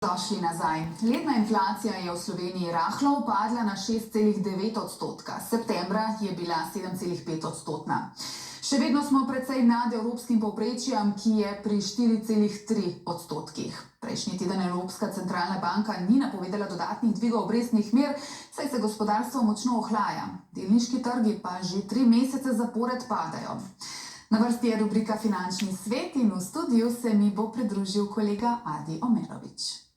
Došli nazaj. Letna inflacija je v Sloveniji rahlo upadla na 6,9%. Septembra je bila 7,5%. Še vedno smo precej nad evropskim povprečjem, ki je pri 4,3%. Prejšnji teden Evropska centralna banka ni napovedala dodatnih dvigov obrestnih mer, saj se gospodarstvo močno ohlaja. Delniški trgi pa že 3 mesece zapored padajo. Na vrsti je rubrika Finančni svet in v studiu se mi bo pridružil kolega Adi Omerovič.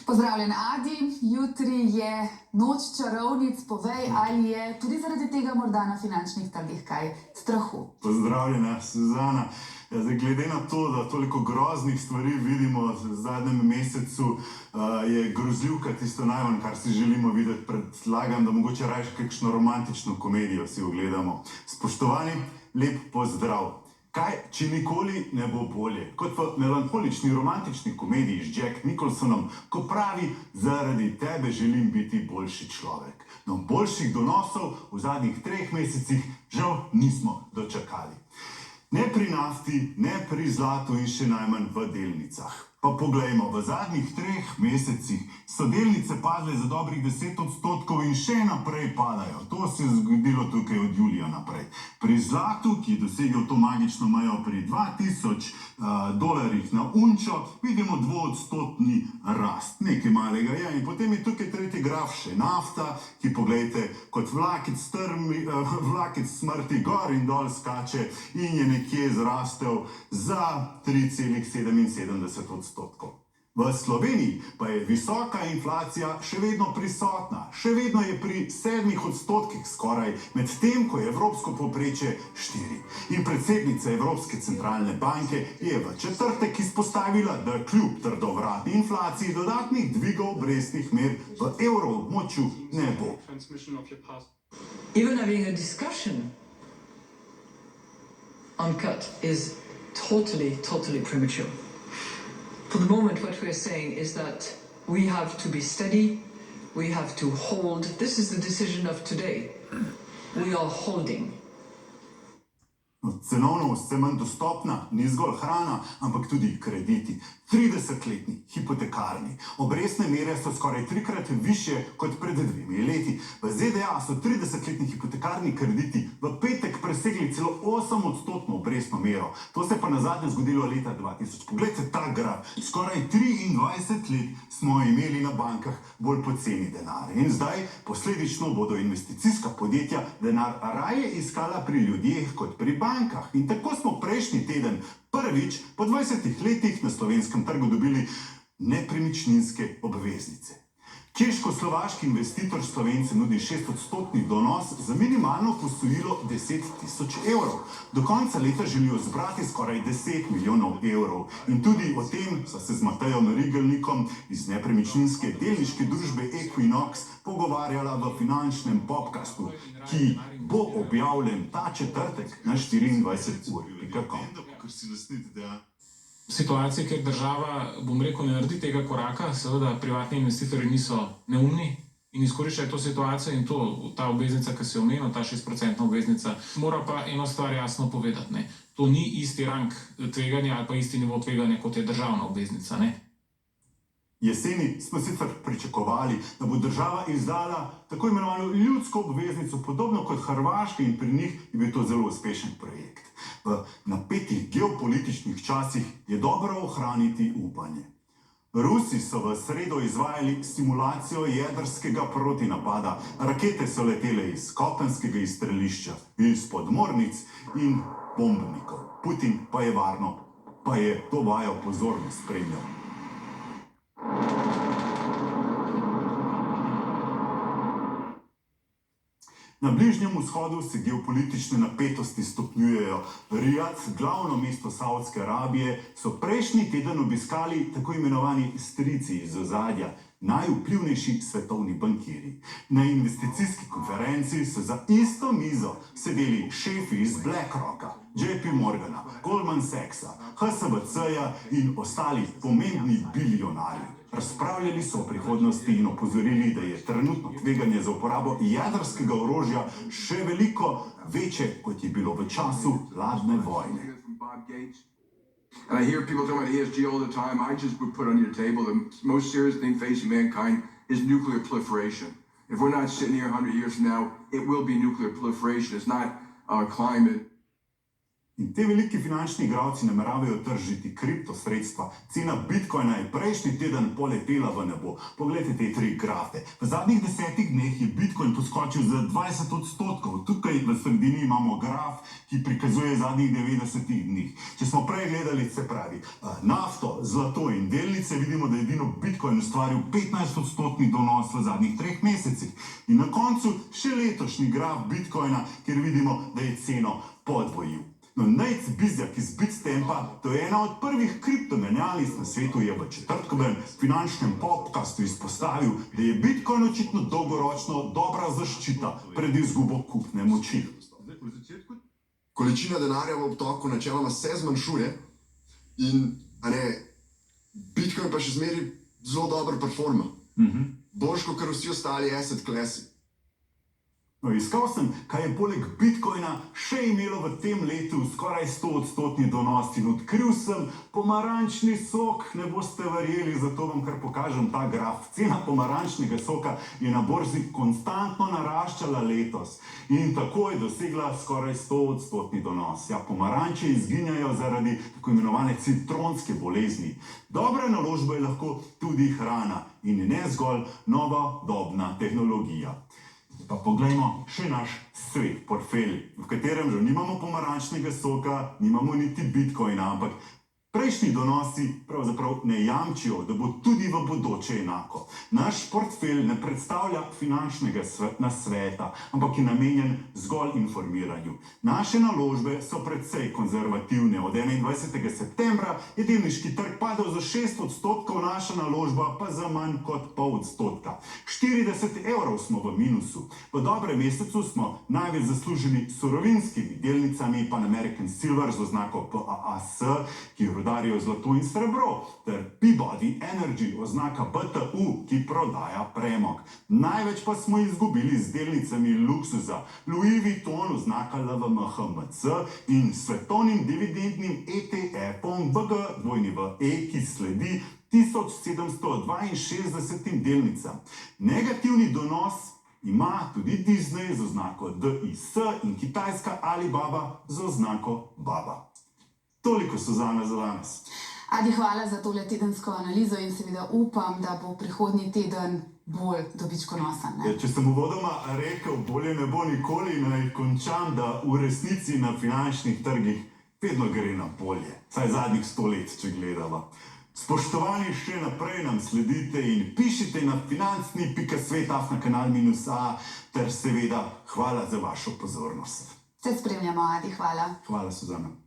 Pozdravljen, Adi. Jutri je noč čarovnic. Povej, ali je tudi zaradi tega morda na finančnih trgih kaj strahu? Pozdravljena, Suzana. Glede na to, da toliko groznih stvari vidimo v zadnjem mesecu, je grozljivka tisto najmanj, kar si želimo videti. Predlagam, da mogoče raje kakšno romantično komedijo si ogledamo. Spoštovani, lep pozdrav. Kaj, če nikoli ne bo bolje? Kot v melankolični romantični komediji z Jack Nicholsonom, ko pravi: zaradi tebe želim biti boljši človek. No, boljših donosov v zadnjih 3 mesecih žal nismo dočakali. Ne pri nafti, ne pri zlatu in še najmanj v delnicah. Pa poglejmo, v zadnjih 3 mesecih so delnice padle za dobrih 10% in še naprej padajo. To se je zgodilo tukaj od julija naprej. Pri zlatu, ki je dosegel to magično mejo pri $2000 na unčo, vidimo 2-odstotni rast. Nekaj malega je. In potem je tukaj tretji graf, še nafta, ki, poglejte, kot vlakec smrti gor in dol skače in je nekje zrastel za 3,77%. V Sloveniji pa je visoka inflacija še vedno prisotna, še vedno je pri 7% skoraj, med tem, ko je evropsko povprečje 4. In predsednica Evropske centralne banke je v četrtek izpostavila, da kljub trdovratni inflaciji dodatnih dvigov obrestnih mer v evroobmočju ne bo. Even having a discussion on cut is totally premature. For the moment, what we're saying is that we have to be steady, we have to hold. This is the decision of today. We are holding. Cenovno vse manj dostopna ni zgolj hrana, ampak tudi krediti. 30-letni hipotekarni. Obrestne mere so skoraj 3-krat višje kot pred 2 leti. V ZDA so 30-letni hipotekarni krediti v petek presegli celo 8% obrestno mero. To se pa nazadnje zgodilo leta 2000. Poglejte ta graf. Skoraj 23 let smo imeli na bankah bolj poceni denar. In zdaj posledično bodo investicijska podjetja denar raje iskala pri ljudeh kot pri bankah. In tako smo prejšnji teden prvič po 20 letih na slovenskem trgu dobili nepremičninske obveznice. Češko-slovaški investitor Slovence nudi 6% donos za minimalno posojilo 10.000 evrov. Do konca leta želijo zbrati skoraj 10 milijonov evrov. In tudi o tem so se z Matejom Rigelnikom iz nepremičninske delniške družbe Equinox pogovarjala v finančnem podcastu, ki bo objavljen ta četrtek na 24ur.com. Situacije, kjer država, bom rekel, ne naredi tega koraka, seveda privatni investitorji niso neumni in izkoriščajo to situacijo in ta obveznica, ki se je omenila, ta 6% obveznica, mora pa eno stvar jasno povedati, ne. To ni isti rang tveganja ali pa isti nivo tveganja, kot je državna obveznica, ne. Jeseni smo sicer pričakovali, da bo država izdala tako imenovano ljudsko obveznico, podobno kot Hrvaška, in pri njih je bil to zelo uspešen projekt. V napetih geopolitičnih časih je dobro ohraniti upanje. Rusi so v sredo izvajali simulacijo jedrskega protinapada. Rakete so letele iz kopenskega izstrelišča, iz podmornic in bombnikov. Putin pa je to vajo pozorno spremljal. Na Bližnjem vzhodu se geopolitične napetosti stopnjujejo. Rijad, glavno mesto Savdske Arabije, so prejšnji teden obiskali tako imenovani strici iz ozadja. najvplivnejši svetovni bankiri. Na investicijski konferenci so za isto mizo sedeli šefi iz BlackRocka, JP Morgana, Goldman Sachsa, HSBC-ja in ostali pomembni bilijonarji. Razpravljali so o prihodnosti in opozorili, da je trenutno tveganje za uporabo jedrskega orožja še veliko večje, kot je bilo v času hladne vojne. And I hear people talking about ESG all the time. I just would put on your table the most serious thing facing mankind is nuclear proliferation. If we're not sitting here 100 years from now, it will be nuclear proliferation. It's not climate. In te veliki finančni igralci nameravajo tržiti kriptosredstva. Cena bitcoina je prejšnji teden poletela v nebo. Poglejte te 3 grafe. V zadnjih 10 dneh je bitcoin poskočil za 20%. Tukaj v sredini imamo graf, ki prikazuje zadnjih 90 dni. Če smo prej gledali, se pravi, nafto, zlato in delnice, vidimo, da je edino bitcoin ustvaril 15% donos v zadnjih 3 mesecih. In na koncu še letošnji graf bitcoina, kjer vidimo, da je ceno podvojil. No, Nate Bizjak iz Bitstampa, to je ena od prvih kriptomenjalnic na svetu, je v četrtkovem finančnem podcastu izpostavil, da je Bitcoin očitno dolgoročno dobra zaščita pred izgubo kupne moči. Količina denarja v obtoku načeloma se zmanjšuje in Bitcoin pa še zmeraj zelo dobro performa. Boljš kot vsi ostali asset klasi. No, iskal sem, kaj je poleg Bitcoina še imelo v tem letu skoraj 100% donos in odkril sem pomarančni sok. Ne boste verjeli, zato vam kar pokažem ta graf. Cena pomarančnega soka je na borzi konstantno naraščala letos in tako je dosegla skoraj 100% donos. Ja, pomaranče izginjajo zaradi tako imenovane citronske bolezni. Dobra naložba je lahko tudi hrana in ne zgolj novodobna tehnologija. Pa poglejmo še naš svet, portfelj, v katerem že nimamo pomarančnega soka, nimamo niti bitcoina, ampak prejšnji donosi pravzaprav ne jamčijo, da bo tudi v bodoče enako. Naš portfelj ne predstavlja finančnega nasveta, ampak je namenjen zgolj informiranju. Naše naložbe so precej konzervativne. Od 21. septembra je delniški trg padel za 6%, naša naložba pa za manj kot 0,5%. 40 evrov smo v minusu. V dobrem mesecu smo največ zaslužili surovinskimi delnicami Pan American Silver z oznako PAAS, ki rudarijo zlato in srebro, ter Peabody Energy, oznaka BTU, ki prodaja premog. Največ pa smo izgubili z delnicami luksuza Louis Vuitton, oznaka LVMHMC, in svetovnim dividendnim ETF-om BGWE, ki sledi 1762 delnicam. Negativni donos ima tudi Disney z oznako DIS in kitajska Alibaba z oznako BABA. Toliko, Suzana, za danes. Adi, hvala za tole tedensko analizo in seveda upam, da bo prihodnji teden bolj dobičkonosen. Ja, če sem uvodoma rekel, bolje ne bo nikoli, naj končam, da v resnici na finančnih trgih vedno gre na bolje. Saj zadnjih 100 let, če gledamo. Spoštovani, še naprej nam sledite in pišite na financni.svet na kanal -A, ter seveda hvala za vašo pozornost. Se spremljamo, Adi, hvala. Hvala, Suzana.